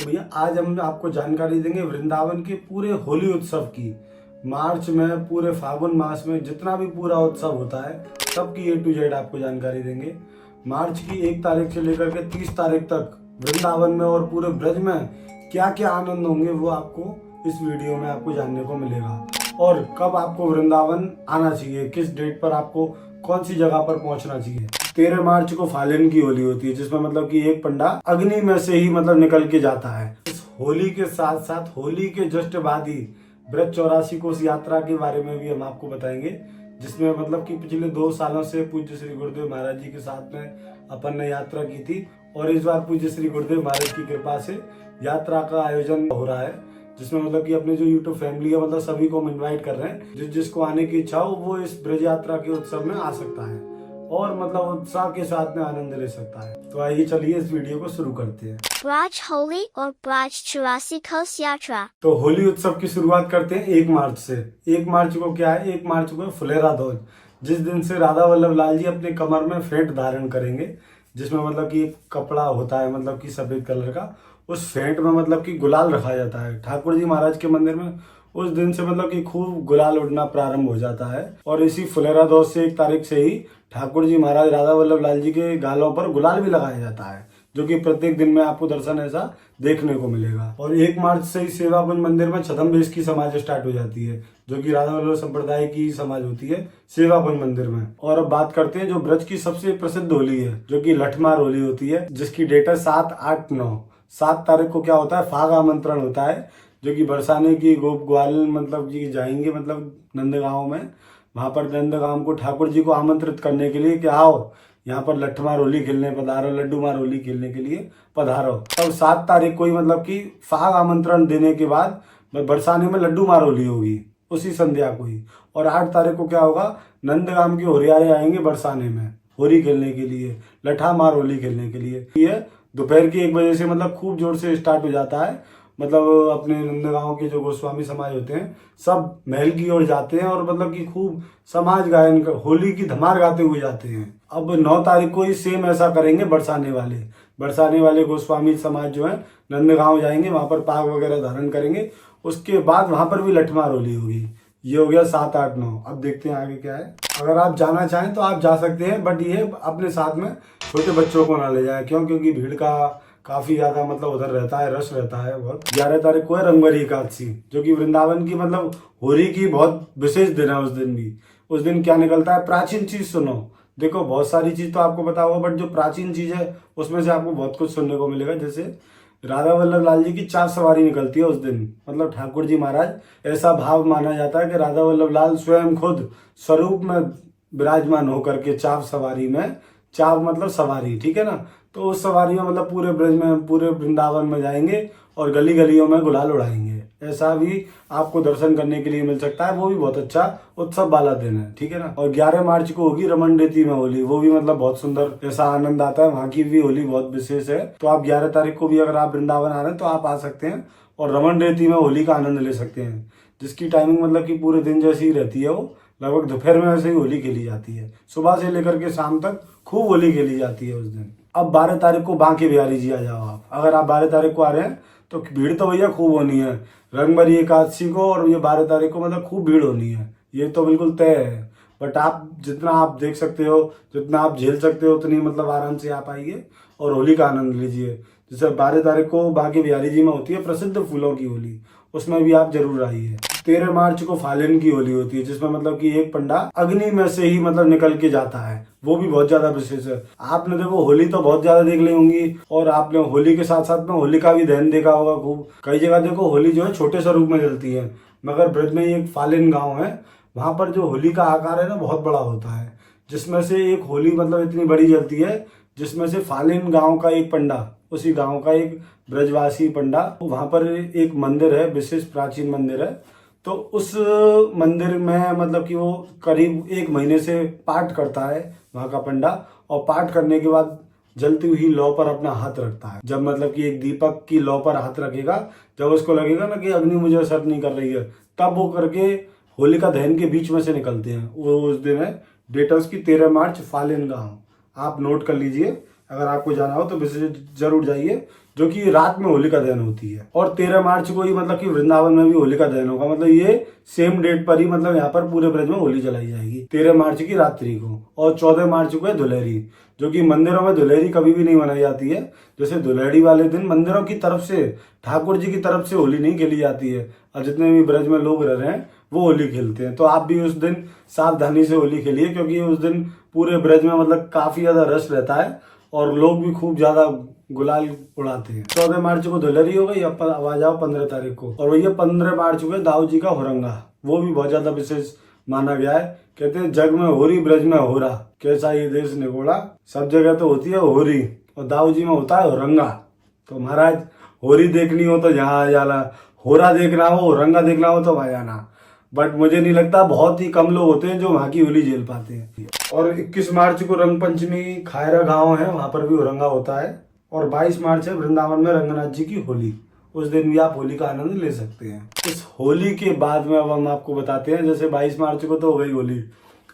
तो भैया आज हम आपको जानकारी देंगे वृंदावन के पूरे होली उत्सव की। मार्च में पूरे फागुन मास में जितना भी पूरा उत्सव होता है सबकी A to Z आपको जानकारी देंगे। मार्च की 1 तारीख से लेकर के 30 तारीख तक वृंदावन में और पूरे ब्रज में क्या क्या आनंद होंगे वो आपको इस वीडियो में आपको जानने को मिलेगा। और कब आपको वृंदावन आना चाहिए, किस डेट पर आपको कौन सी जगह पर पहुंचना चाहिए। 13 मार्च को फाल्गुन की होली होती है, जिसमें मतलब कि एक पंडा अग्नि में से ही मतलब निकल के जाता है। इस होली के साथ साथ होली के जस्ट बाद ही ब्रज 84 कोस यात्रा के बारे में भी हम आपको बताएंगे, जिसमें मतलब कि पिछले 2 सालों से पूज्य श्री गुरुदेव महाराज जी के साथ में अपन ने यात्रा की थी। और इस बार पूज्य श्री गुरुदेव महाराज की कृपा से यात्रा का आयोजन हो रहा है, जिसमें मतलब कि अपने जो यूट्यूब फैमिली है मतलब सभी को हम इन्वाइट कर रहे हैं। जिसको आने की इच्छा हो वो इस ब्रज यात्रा के उत्सव में आ सकता है और मतलब उत्साह के साथ में आनंद ले सकता है। तो आइए चलिए इस वीडियो को शुरू करते हैं। ब्रज होली और ब्रज 84 कोस यात्रा। तो होली उत्सव की शुरुआत करते हैं 1 मार्च से। 1 मार्च को क्या है, 1 मार्च को फुलेरा ध्वज, जिस दिन से राधा वल्लभ लाल जी अपने कमर में फेंट धारण करेंगे, जिसमें मतलब कि एक कपड़ा होता है मतलब कि सफेद कलर का, उस फेंट में मतलब कि गुलाल रखा जाता है। ठाकुर जी महाराज के मंदिर में उस दिन से मतलब कि खूब गुलाल उड़ना प्रारंभ हो जाता है। और इसी फुलेरा ध्वज से 1 तारीख से ही ठाकुर जी महाराज राधा वल्लभ लाल जी के गालों पर गुलाल भी लगाया जाता है, जो कि प्रत्येक दिन में आपको दर्शन ऐसा देखने को मिलेगा। और 1 मार्च से ही सेवा कुंज मंदिर में छदम बेस की समाज स्टार्ट हो जाती है, जो कि राधा वल्लभ संप्रदाय की समाज होती है सेवा कुंज मंदिर में। और अब बात करते हैं जो ब्रज की सबसे प्रसिद्ध होली है, जो कि लठमार होली होती है, जिसकी डेट है 7, 8, 9। 7 तारीख को क्या होता है, फाग आमंत्रण होता है, जो कि बरसाने की गोप ग्वाल मतलब जी जाएंगे मतलब नंदगांव में। वहां पर नंदगांव को ठाकुर जी को आमंत्रित करने के लिए कि आओ यहाँ पर लठमार होली खेलने पधारो, लड्डू मार होली खेलने के लिए पधारो। तब 7 तारीख को ही मतलब कि फाग आमंत्रण देने के बाद बरसाने में लड्डू मार होली होगी उसी संध्या को ही। और 8 तारीख को क्या होगा, नंदगांव के होरियारे आएंगे बरसाने में होली खेलने के लिए, लठा मार होली खेलने के लिए। ये दोपहर की 1 बजे से मतलब खूब जोर से स्टार्ट हो जाता है। मतलब अपने नंदगांव के जो गोस्वामी समाज होते हैं सब महल की ओर जाते हैं और मतलब कि खूब समाज गायन होली की धमार गाते हुए जाते हैं। अब 9 तारीख को ही सेम ऐसा करेंगे बरसाने वाले गोस्वामी समाज जो है नंदगांव जाएंगे, वहां पर पाग वगैरह धारण करेंगे। उसके बाद वहां पर भी लठमार होली होगी। ये हो गया 7, 8, 9। अब देखते हैं आगे क्या है। अगर आप जाना चाहें तो आप जा सकते हैं, बट ये अपने साथ में छोटे बच्चों को ना ले जाए, क्योंकि भीड़ का काफी ज्यादा मतलब उधर रहता है, रश रहता है बहुत। 11 तारीख को है रंगभरी एकादशी, जो कि वृंदावन की मतलब होली की बहुत विशेष दिन है। उस दिन क्या निकलता है, प्राचीन चीज सुनो। देखो बहुत सारी चीज तो आपको पता होगा, बट जो प्राचीन चीज है उसमें से आपको बहुत कुछ सुनने को मिलेगा। जैसे राधा वल्लभ लाल जी की चाप सवारी निकलती है उस दिन। मतलब ठाकुर जी महाराज, ऐसा भाव माना जाता है कि राधा वल्लभ लाल स्वयं खुद स्वरूप में विराजमान होकर के चाप सवारी में, चाप मतलब सवारी, ठीक है ना, तो उस सवारी में मतलब पूरे ब्रज में पूरे वृंदावन में जाएंगे और गली गलियों में गुलाल उड़ाएंगे। ऐसा भी आपको दर्शन करने के लिए मिल सकता है। वो भी बहुत अच्छा उत्सव वाला दिन है, ठीक है ना। और 11 मार्च को होगी रमन रेती में होली, वो भी मतलब बहुत सुंदर ऐसा आनंद आता है। वहां की भी होली बहुत विशेष है। तो आप 11 तारीख को भी अगर आप वृंदावन आ रहे हैं तो आप आ सकते हैं और रमन रेती में होली का आनंद ले सकते हैं, जिसकी टाइमिंग मतलब कि पूरे दिन जैसी ही रहती है। वो लगभग दोपहर में वैसे ही होली खेली जाती है, सुबह से लेकर के शाम तक खूब होली खेली जाती है उस दिन। अब 12 तारीख को बांके बिहारी जी आ जाओ आप। अगर आप 12 तारीख को आ रहे हैं तो भीड़ तो भैया खूब होनी है रंगभरी एकादशी को, और ये 12 तारीख को मतलब खूब भीड़ होनी है, ये तो बिल्कुल तय है। बट आप जितना आप देख सकते हो, जितना आप झेल सकते हो, उतनी मतलब आराम से आप आइए और होली का आनंद लीजिए। जैसे 12 तारीख को बांके बिहारी जी में होती है प्रसिद्ध फूलों की होली, उसमें भी आप जरूर आइए। 13 मार्च को फाल्गुन की होली होती है, जिसमें मतलब कि एक पंडा अग्नि में से ही मतलब निकल के जाता है, वो भी बहुत ज्यादा विशेष है। आपने देखो होली तो बहुत ज्यादा देख ली होंगी, और आपने होली के साथ साथ में होलिका भी दहन देखा होगा खूब। कई जगह देखो होली जो है छोटे स्वरूप में जलती है, मगर ब्रज में एक फाल्गुन गाँव है, वहां पर जो होली का आकार है ना बहुत बड़ा होता है, जिसमें से एक होली मतलब इतनी बड़ी जलती है, जिसमें से फाल्गुन गाँव का एक पंडा, उसी गांव का एक ब्रजवासी पंडा, वहां पर एक मंदिर है, विशेष प्राचीन मंदिर है। तो उस मंदिर में मतलब कि वो करीब 1 महीने से पाठ करता है वहां का पंडा, और पाठ करने के बाद जलती हुई लौ पर अपना हाथ रखता है। जब मतलब कि एक दीपक की लौ पर हाथ रखेगा, जब उसको लगेगा ना कि अग्नि मुझे असर नहीं कर रही है, तब वो करके होलिका दहन के बीच में से निकलते हैं। वो उस दिन है, डेट है उसकी 13 मार्च फाल्गुन गाँव। आप नोट कर लीजिए, अगर आपको जाना हो तो विजिट जरूर जाइए। जो कि रात में होलिका दहन होती है। और 13 मार्च को ही मतलब कि वृंदावन में भी होलिका दहन होगा। मतलब ये सेम डेट पर ही मतलब यहाँ पर पूरे ब्रज में होली जलाई जाएगी 13 मार्च की रात्रि को। और 14 मार्च को है धुलेरी, जो कि मंदिरों में धुलेरी कभी भी नहीं मनाई जाती है। जैसे धुलेरी वाले दिन मंदिरों की तरफ से, ठाकुर जी की तरफ से होली नहीं खेली जाती है। और जितने भी ब्रज में लोग रह रहे हैं वो होली खेलते हैं। तो आप भी उस दिन सावधानी से होली खेलिए, क्योंकि उस दिन पूरे ब्रज में मतलब काफी ज्यादा रश रहता है और लोग भी खूब ज्यादा गुलाल उड़ाते हैं। 14 मार्च को धुलेरी हो गई। अब आ जाओ 15 तारीख को, और भैया 15 मार्च को दाऊ जी का हुरंगा। वो भी बहुत ज्यादा विशेष माना गया है। कहते हैं जग में होरी ब्रज में होरा, कैसा ये देश निगोड़ा। सब जगह तो होती है होरी और दाऊ जी में होता है हुरंगा। तो महाराज होरी देखनी हो तो यहाँ आ जाना, होरा देखना हो, हुरंगा देखना हो तो वहां जाना। बट मुझे नहीं लगता, बहुत ही कम लोग होते हैं जो वहां की होली झेल पाते हैं। और 21 मार्च को रंग पंचमी खायरा गांव है, वहां पर भी हुरंगा होता है। और 22 मार्च है वृंदावन में रंगनाथ जी की होली। उस दिन भी आप होली का आनंद ले सकते हैं। इस होली के बाद में अब हम आपको बताते हैं, जैसे 22 मार्च को तो हो गई होली,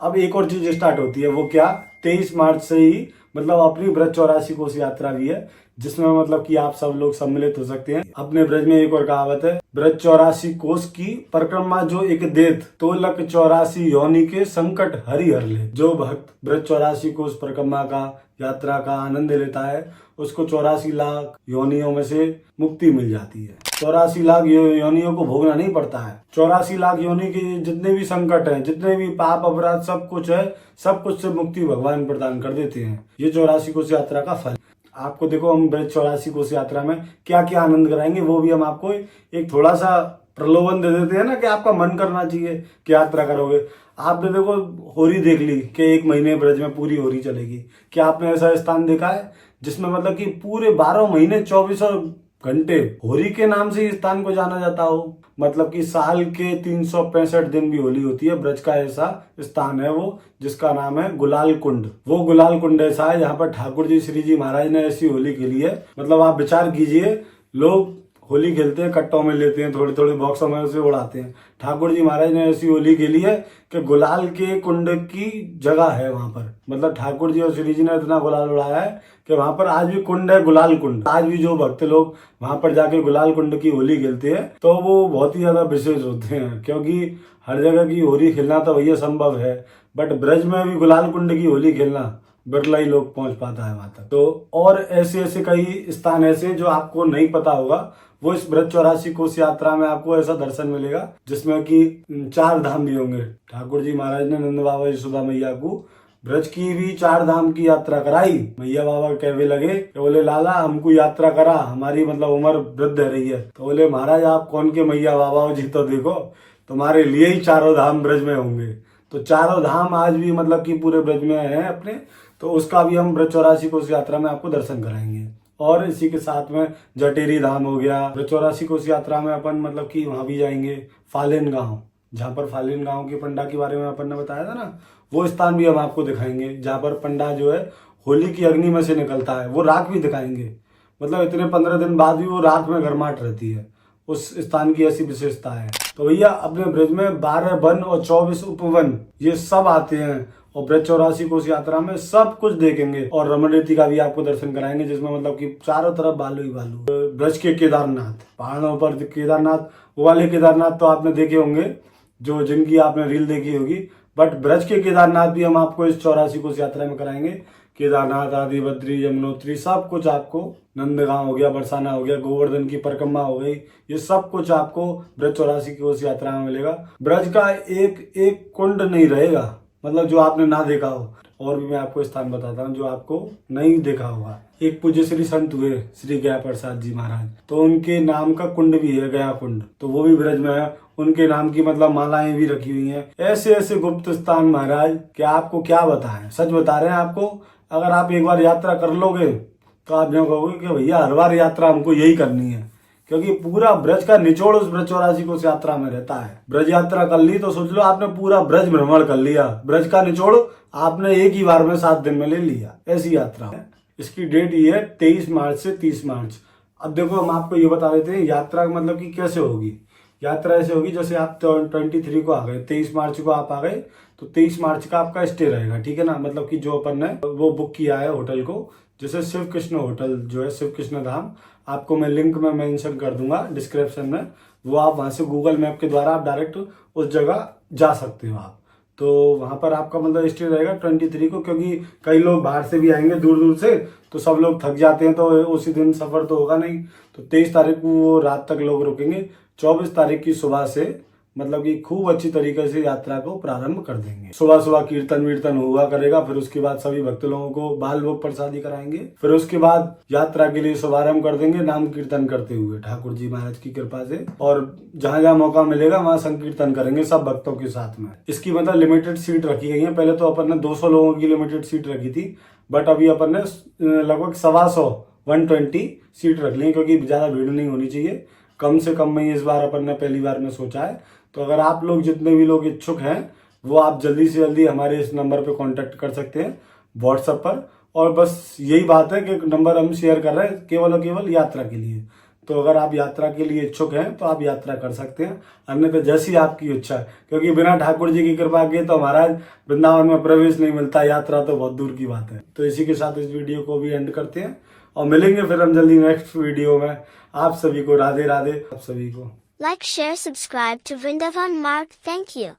अब एक और चीज स्टार्ट होती है। वो क्या, 23 मार्च से ही मतलब अपनी ब्रज 84 कोस यात्रा भी है, जिसमें मतलब कि आप सब लोग सम्मिलित हो सकते हैं। अपने ब्रज में एक और कहावत है, ब्रज 84 कोस की परिक्रमा जो एक देत, तो लक 84 योनि के संकट हरि हर ले। जो भक्त ब्रज 84 कोस परिक्रमा का, यात्रा का आनंद लेता है, उसको 84 लाख योनियों में से मुक्ति मिल जाती है। 84 लाख योनियों को भोगना नहीं पड़ता है। 84 लाख योनि के जितने भी संकट हैं, जितने भी पाप अपराध सब कुछ है, सब कुछ से मुक्ति भगवान प्रदान कर देते हैं। ये 84 कोस यात्रा का फल। आपको देखो हम ब्रज 84 कोस यात्रा में क्या क्या आनंद कराएंगे, वो भी हम आपको एक थोड़ा सा प्रलोभन दे देते हैं ना, कि आपका मन करना चाहिए कि यात्रा करोगे। आपने देखो होरी देख ली कि 1 महीने ब्रज में पूरी होरी चलेगी। क्या आपने ऐसा स्थान देखा है जिसमें मतलब कि पूरे 12 महीने 24 घंटे होली के नाम से इस स्थान को जाना जाता हो? मतलब कि साल के 365 दिन भी होली होती है। ब्रज का ऐसा स्थान है वो, जिसका नाम है गुलाल कुंड। वो गुलाल कुंड ऐसा है जहाँ पर ठाकुर जी श्री जी महाराज ने ऐसी होली खेली है। मतलब आप विचार कीजिए, लोग होली खेलते हैं, कट्टों में लेते हैं, थोड़े थोड़े बॉक्सों में उसे उड़ाते हैं। ठाकुर जी महाराज ने ऐसी होली खेली है कि गुलाल के कुंड की जगह है वहां पर। मतलब ठाकुर जी और श्री जी ने इतना गुलाल उड़ाया है कि वहां पर आज भी कुंड है, गुलाल कुंड। आज भी जो भक्त लोग वहां पर जाके गुलाल कुंड की होली खेलते हैं तो वो बहुत ही ज्यादा विशेष होते हैं, क्योंकि हर जगह की होली खेलना तो भैया संभव है, बट ब्रज में भी गुलाल कुंड की होली खेलना बिरला ही लोग पहुंच पाता है वहां तक। तो और ऐसे ऐसे कई स्थान ऐसे जो आपको नहीं पता होगा, वो इस ब्रज 84 कोस यात्रा में आपको ऐसा दर्शन मिलेगा जिसमें कि 4 धाम भी होंगे। ठाकुर जी महाराज ने नंद बाबा यशोदा मैया को ब्रज की भी 4 धाम की यात्रा कराई। मैया बाबा कहने लगे, बोले लाला हमको यात्रा करा, हमारी मतलब उम्र वृद्ध है रही है। तो बोले महाराज आप कौन के मैया बाबा हो जी, तो देखो तुम्हारे लिए ही 4 धाम ब्रज में होंगे। तो 4 धाम आज भी मतलब कि पूरे ब्रज में है अपने, तो उसका भी हम ब्रज 84 कोस यात्रा में आपको दर्शन कराएंगे। और इसी के साथ में जटेरी धाम हो गया। ब्रज 84 कोस यात्रा में अपन मतलब कि वहां भी जाएंगे। फालेन गांव, जहाँ पर फालेन गांव के पंडा के बारे में अपन ने बताया था ना, वो स्थान भी हम आपको दिखाएंगे, जहाँ पर पंडा जो है होली की अग्नि में से निकलता है। वो राख भी दिखाएंगे, मतलब इतने 15 दिन बाद भी वो राख में गर्माहट रहती है। उस स्थान की ऐसी विशेषता है। तो भैया अपने ब्रज में 12 वन और 24 उपवन ये सब आते हैं, और ब्रज 84 कोस यात्रा में सब कुछ देखेंगे। और रमण रेती का भी आपको दर्शन कराएंगे, जिसमें मतलब कि चारों तरफ बालू ही बालू। ब्रज के केदारनाथ, पहाड़ों पर केदारनाथ, वो वाले केदारनाथ तो आपने देखे होंगे, जो जिनकी आपने रील देखी होगी। बट ब्रज के केदारनाथ भी हम आपको इस 84 कोस यात्रा में कराएंगे। केदारनाथ, आदि, बद्री, यमुनोत्री, सब कुछ आपको, नंदगांव हो गया, बरसाना हो गया, गोवर्धन की परिक्रमा हो गई, ये सब कुछ आपको ब्रज 84 कोस यात्रा में मिलेगा। ब्रज का एक एक कुंड नहीं रहेगा, मतलब जो आपने ना देखा हो। और भी मैं आपको स्थान बताता हूँ जो आपको नहीं देखा होगा। एक पूज्य श्री संत हुए श्री गया प्रसाद जी महाराज, तो उनके नाम का कुंड भी है, गया कुंड, तो वो भी ब्रज में है। उनके नाम की मतलब मालाएं भी रखी हुई हैं। ऐसे ऐसे गुप्त स्थान महाराज कि आपको क्या बताएं, सच बता रहे हैं आपको। अगर आप एक बार यात्रा कर लोगे तो आप जो कहोगे कि भैया हर बार यात्रा हमको यही करनी है, क्योंकि पूरा ब्रज का निचोड़ उस ब्रज 84 कोस यात्रा में रहता है। ब्रज यात्रा कर ली तो सोच लो आपने पूरा ब्रज भ्रमण कर लिया। ब्रज का निचोड़ आपने एक ही बार में 7 दिन में ले लिया, ऐसी यात्रा है। इसकी डेट ये है 23 मार्च से 30 मार्च। अब देखो हम आपको ये बता देते हैं यात्रा मतलब कि कैसे होगी। यात्रा ऐसे होगी जैसे आप 23 को आ गए, 23 मार्च को आप आ गए, तो 23 मार्च का आपका स्टे रहेगा, ठीक है ना। मतलब कि जो अपन ने वो बुक किया है होटल को, जैसे शिव कृष्ण होटल जो है, शिव कृष्ण धाम, आपको मैं लिंक में मेंशन कर दूंगा डिस्क्रिप्शन में, वो आप वहां से गूगल मैप के द्वारा आप डायरेक्ट उस जगह जा सकते हो आप। तो वहां पर आपका मतलब स्टे रहेगा 23 को, क्योंकि कई लोग बाहर से भी आएंगे दूर दूर से, तो सब लोग थक जाते हैं, तो उसी दिन सफर तो होगा नहीं। तो 23 तारीख को वो रात तक लोग रुकेंगे, 24 तारीख की सुबह से मतलब कि खूब अच्छी तरीके से यात्रा को प्रारंभ कर देंगे। सुबह सुबह कीर्तन वीर्तन हुआ करेगा, फिर उसके बाद सभी भक्त लोगों को बाल भोग प्रसादी कराएंगे। फिर उसके बाद यात्रा के लिए शुभारंभ कर देंगे नाम कीर्तन करते हुए ठाकुर जी महाराज की कृपा से। और जहां जहां मौका मिलेगा वहां संकीर्तन करेंगे सब भक्तों के साथ में। इसकी मतलब लिमिटेड सीट रखी गई है। पहले तो अपन ने 200 लोगों की लिमिटेड सीट रखी थी, बट अभी अपन ने लगभग 120 सीट रख ली, क्योंकि ज्यादा भीड़ नहीं होनी चाहिए। कम से कम में इस बार अपन ने पहली बार में सोचा है। तो अगर आप लोग जितने भी लोग इच्छुक हैं वो आप जल्दी से जल्दी हमारे इस नंबर पे कांटेक्ट कर सकते हैं व्हाट्सएप पर। और बस यही बात है कि नंबर हम शेयर कर रहे हैं केवल और केवल यात्रा के लिए। तो अगर आप यात्रा के लिए इच्छुक हैं तो आप यात्रा कर सकते हैं, अन्यथा जैसी आपकी इच्छा है, क्योंकि बिना ठाकुर जी की कृपा के तो महाराज वृंदावन में प्रवेश नहीं मिलता, यात्रा तो बहुत दूर की बात है। तो इसी के साथ इस वीडियो को भी एंड करते हैं और मिलेंगे फिर हम जल्दी नेक्स्ट वीडियो में। आप सभी को राधे राधे। आप सभी को Like, share, subscribe to Vrindavan Mark. Thank you.